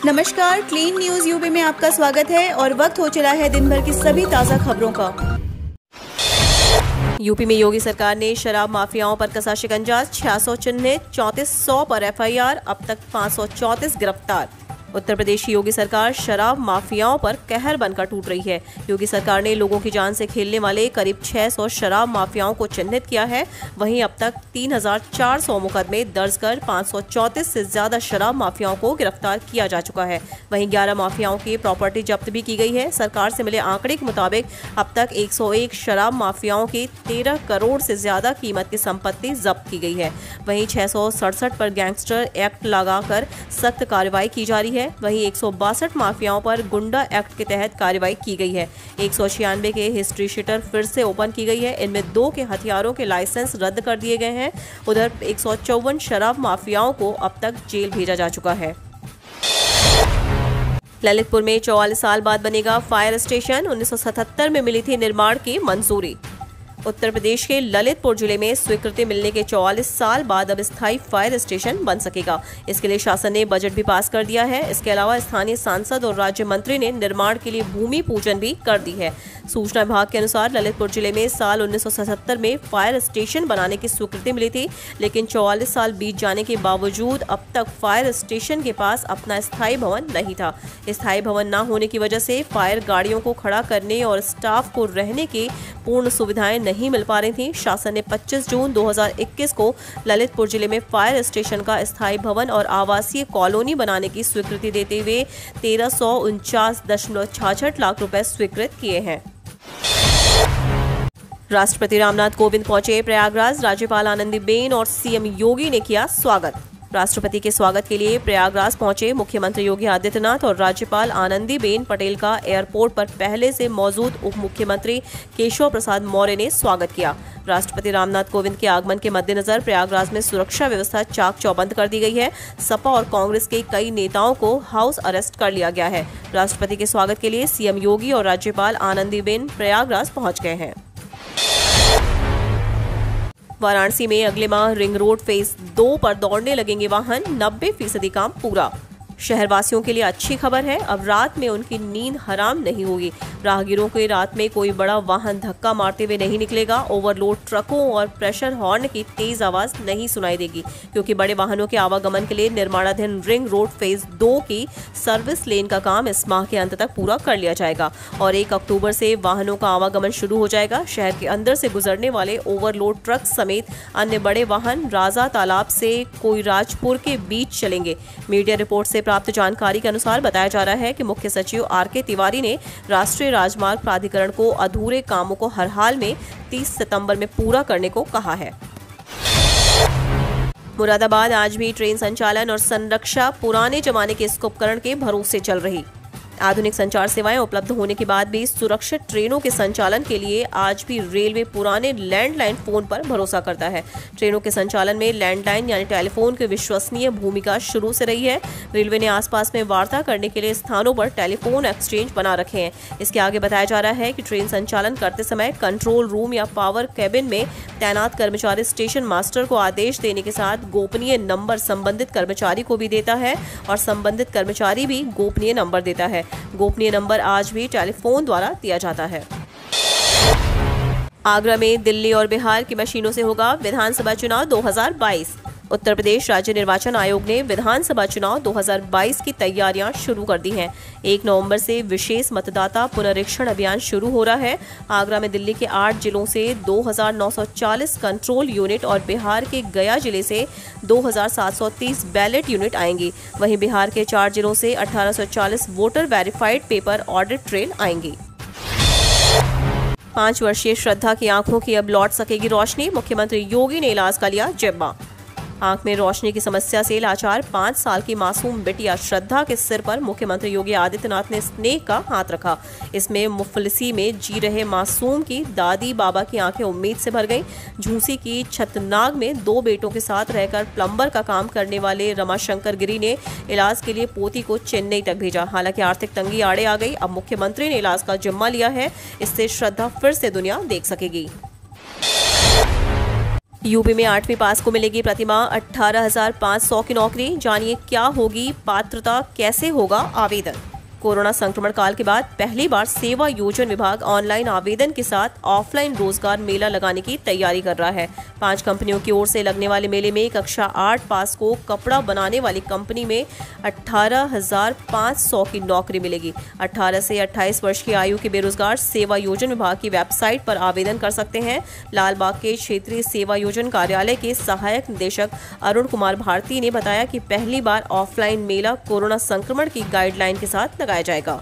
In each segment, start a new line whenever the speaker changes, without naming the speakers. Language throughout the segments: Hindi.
नमस्कार, क्लीन न्यूज यूपी में आपका स्वागत है और वक्त हो चला है दिन भर की सभी ताज़ा खबरों का। यूपी में योगी सरकार ने शराब माफियाओं पर कसा शिकंजा, 600 चिन्हित, 3400 पर एफआईआर, अब तक 534 गिरफ्तार। उत्तर प्रदेश की योगी सरकार शराब माफियाओं पर कहर बनकर टूट रही है। योगी सरकार ने लोगों की जान से खेलने वाले करीब 600 शराब माफियाओं को चिन्हित किया है। वहीं अब तक 3400 मुकदमे दर्ज कर 534 से ज्यादा शराब माफियाओं को गिरफ्तार किया जा चुका है। वहीं 11 माफियाओं की प्रॉपर्टी जब्त भी की गई है। सरकार से मिले आंकड़े के मुताबिक अब तक 101 शराब माफियाओं की 13 करोड़ से ज्यादा कीमत की संपत्ति जब्त की गई है। वहीं 667 पर गैंगस्टर एक्ट लगाकर सख्त कार्रवाई की जा रही है। वहीं 162 माफियाओं पर गुंडा एक्ट के तहत कार्रवाई की गई है। 196 के हिस्ट्री शीटर फिर से ओपन की गई है। इनमें 2 के हथियारों के लाइसेंस रद्द कर दिए गए हैं। उधर 154 शराब माफियाओं को अब तक जेल भेजा जा चुका है। ललितपुर में 44 साल बाद बनेगा फायर स्टेशन, 1977 में मिली थी निर्माण की मंजूरी। उत्तर प्रदेश के ललितपुर जिले में स्वीकृति मिलने के 44 साल बाद अब स्थायी फायर स्टेशन बन सकेगा। इसके लिए शासन ने बजट भी पास कर दिया है। इसके अलावा स्थानीय सांसद और राज्य मंत्री ने निर्माण के लिए भूमि पूजन भी कर दी है। सूचना विभाग के अनुसार ललितपुर जिले में साल 1977 में फायर स्टेशन बनाने की स्वीकृति मिली थी, लेकिन 44 साल बीत जाने के बावजूद अब तक फायर स्टेशन के पास अपना स्थायी भवन नहीं था। स्थायी भवन न होने की वजह से फायर गाड़ियों को खड़ा करने और स्टाफ को रहने की पूर्ण सुविधाएं नहीं मिल पा रही थी। शासन ने 25 जून 2021 को ललितपुर जिले में फायर स्टेशन का स्थायी भवन और आवासीय कॉलोनी बनाने की स्वीकृति देते हुए 1349.66 लाख रुपए स्वीकृत किए हैं। राष्ट्रपति रामनाथ कोविंद पहुंचे प्रयागराज, राज्यपाल आनंदीबेन और सीएम योगी ने किया स्वागत। राष्ट्रपति के स्वागत के लिए प्रयागराज पहुंचे मुख्यमंत्री योगी आदित्यनाथ और राज्यपाल आनंदीबेन पटेल का एयरपोर्ट पर पहले से मौजूद उप मुख्यमंत्री केशव प्रसाद मौर्य ने स्वागत किया। राष्ट्रपति रामनाथ कोविंद के आगमन के मद्देनजर प्रयागराज में सुरक्षा व्यवस्था चाक चौबंद कर दी गई है। सपा और कांग्रेस के कई नेताओं को हाउस अरेस्ट कर लिया गया है। राष्ट्रपति के स्वागत के लिए सीएम योगी और राज्यपाल आनंदीबेन प्रयागराज पहुंच गए हैं। वाराणसी में अगले माह रिंग रोड फेज 2 पर दौड़ने लगेंगे वाहन, 90% काम पूरा। शहरवासियों के लिए अच्छी खबर है, अब रात में उनकी नींद हराम नहीं होगी। राहगीरों के रात में कोई बड़ा वाहन धक्का मारते हुए नहीं निकलेगा। ओवरलोड ट्रकों और प्रेशर हॉर्न की तेज आवाज नहीं सुनाई देगी, क्योंकि बड़े वाहनों के आवागमन के लिए निर्माणाधीन रिंग रोड फेज 2 की सर्विस लेन का काम इस माह के अंत तक पूरा कर लिया जाएगा और 1 अक्टूबर से वाहनों का आवागमन शुरू हो जाएगा। शहर के अंदर से गुजरने वाले ओवरलोड ट्रक समेत अन्य बड़े वाहन राजा तालाब से कोईराजपुर के बीच चलेंगे। मीडिया रिपोर्ट से प्राप्त जानकारी के अनुसार बताया जा रहा है कि मुख्य सचिव आर.के. तिवारी ने राष्ट्रीय राजमार्ग प्राधिकरण को अधूरे कामों को हर हाल में 30 सितंबर में पूरा करने को कहा है। मुरादाबाद आज भी ट्रेन संचालन और संरक्षा पुराने जमाने के इस उपकरण के भरोसे चल रही। आधुनिक संचार सेवाएं उपलब्ध होने के बाद भी सुरक्षित ट्रेनों के संचालन के लिए आज भी रेलवे पुराने लैंडलाइन फोन पर भरोसा करता है। ट्रेनों के संचालन में लैंडलाइन यानी टेलीफोन की विश्वसनीय भूमिका शुरू से रही है। रेलवे ने आसपास में वार्ता करने के लिए स्थानों पर टेलीफोन एक्सचेंज बना रखे हैं। इसके आगे बताया जा रहा है कि ट्रेन संचालन करते समय कंट्रोल रूम या पावर कैबिन में तैनात कर्मचारी स्टेशन मास्टर को आदेश देने के साथ गोपनीय नंबर संबंधित कर्मचारी को भी देता है और संबंधित कर्मचारी भी गोपनीय नंबर देता है। गोपनीय नंबर आज भी टेलीफोन द्वारा दिया जाता है। आगरा में दिल्ली और बिहार की मशीनों से होगा विधानसभा चुनाव 2022। उत्तर प्रदेश राज्य निर्वाचन आयोग ने विधानसभा चुनाव 2022 की तैयारियां शुरू कर दी हैं। 1 नवंबर से विशेष मतदाता पुनरीक्षण अभियान शुरू हो रहा है। आगरा में दिल्ली के 8 जिलों से 2940 कंट्रोल यूनिट और बिहार के गया जिले से 2730 बैलेट यूनिट आएंगी। वहीं बिहार के 4 जिलों से 1840 voter verified paper audit trail आएंगी। 5 वर्षीय श्रद्धा की आंखों की अब लौट सकेगी रोशनी, मुख्यमंत्री योगी ने इलाज का लिया जिम्मा। आंख में रोशनी की समस्या से लाचार 5 साल की मासूम बिटिया श्रद्धा के सिर पर मुख्यमंत्री योगी आदित्यनाथ ने स्नेह का हाथ रखा। इसमें मुफलिसी में जी रहे मासूम की दादी बाबा की आंखें उम्मीद से भर गईं। झूंसी की छतनाग में 2 बेटों के साथ रहकर प्लम्बर का काम करने वाले रमाशंकर गिरी ने इलाज के लिए पोती को चेन्नई तक भेजा। हालांकि आर्थिक तंगी आड़े आ गई। अब मुख्यमंत्री ने इलाज का जिम्मा लिया है। इससे श्रद्धा फिर से दुनिया देख सकेगी। यूपी में 8वीं पास को मिलेगी प्रतिमाह 18,500 की नौकरी। जानिए क्या होगी पात्रता, कैसे होगा आवेदन। कोरोना संक्रमण काल के बाद पहली बार सेवा योजन विभाग ऑनलाइन आवेदन के साथ ऑफलाइन रोजगार मेला लगाने की तैयारी कर रहा है। 5 कंपनियों की ओर से लगने वाले मेले में कक्षा 8 पास को कपड़ा बनाने वाली कंपनी में 18,500 की नौकरी मिलेगी। 18 से 28 वर्ष की आयु के बेरोजगार सेवा योजन विभाग की वेबसाइट पर आवेदन कर सकते हैं। लालबाग के क्षेत्रीय सेवा योजन कार्यालय के सहायक निदेशक अरुण कुमार भारती ने बताया कि पहली बार ऑफलाइन मेला कोरोना संक्रमण की गाइडलाइन के साथ लगाया जाएगा।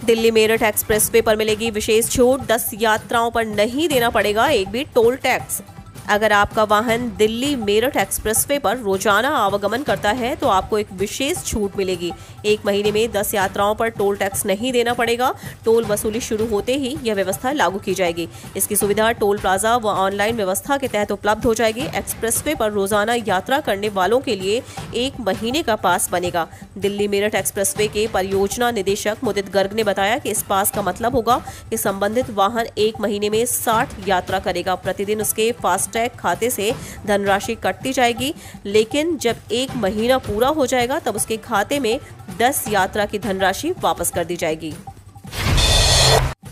दिल्ली मेरठ एक्सप्रेसवे पर मिलेगी विशेष छूट। 10 यात्राओं पर नहीं देना पड़ेगा एक भी टोल टैक्स। अगर आपका वाहन दिल्ली मेरठ एक्सप्रेसवे पर रोजाना आवागमन करता है तो आपको एक विशेष छूट मिलेगी। 1 महीने में 10 यात्राओं पर टोल टैक्स नहीं देना पड़ेगा। टोल वसूली शुरू होते ही यह व्यवस्था लागू की जाएगी। इसकी सुविधा टोल प्लाजा व ऑनलाइन व्यवस्था के तहत उपलब्ध हो जाएगी। एक्सप्रेसवे पर रोजाना यात्रा करने वालों के लिए 1 महीने का पास बनेगा। दिल्ली मेरठ एक्सप्रेसवे के परियोजना निदेशक मुदित गर्ग ने बताया कि इस पास का मतलब होगा कि संबंधित वाहन 1 महीने में 60 यात्रा करेगा। प्रतिदिन उसके फास्टैग खाते से धनराशि कटती जाएगी, लेकिन जब 1 महीना पूरा हो जाएगा तब उसके खाते में 10 यात्रा की धनराशि वापस कर दी जाएगी।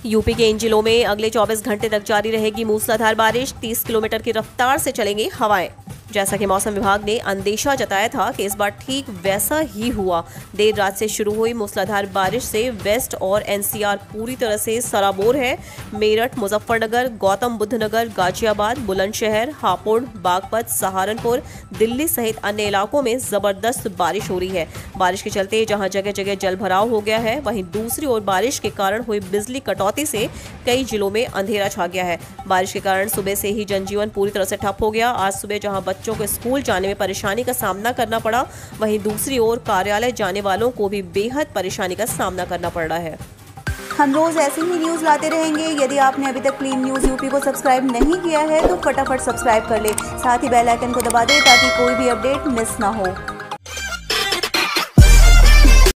यूपी के इन जिलों में अगले 24 घंटे तक जारी रहेगी मूसलाधार बारिश। 30 किलोमीटर की रफ्तार से चलेंगी हवाएं। जैसा कि मौसम विभाग ने अंदेशा जताया था कि इस बार ठीक वैसा ही हुआ। देर रात से शुरू हुई मूसलाधार बारिश से वेस्ट और एनसीआर पूरी तरह से सराबोर है। मेरठ, मुजफ्फरनगर, गौतम बुद्ध नगर, गाजियाबाद, बुलंदशहर, हापुड़, बागपत, सहारनपुर, दिल्ली सहित अन्य इलाकों में जबरदस्त बारिश हो रही है। बारिश के चलते जहां जगह जगह जल भराव हो गया है, वहीं दूसरी ओर बारिश के कारण हुई बिजली कटौती से कई जिलों में अंधेरा छा गया है। बारिश के कारण सुबह से ही जनजीवन पूरी तरह से ठप हो गया। आज सुबह जहां बच्चों को स्कूल जाने में परेशानी का सामना करना पड़ा, वहीं दूसरी ओर कार्यालय जाने वालों को भी बेहद परेशानी का सामना करना पड़ रहा है।
हम रोज ऐसी ही न्यूज लाते रहेंगे। यदि आपने अभी तक क्लीन न्यूज यूपी को सब्सक्राइब नहीं किया है तो फटाफट सब्सक्राइब कर ले। साथ ही बेल आइकन को दबा दे ताकि कोई भी अपडेट मिस ना हो।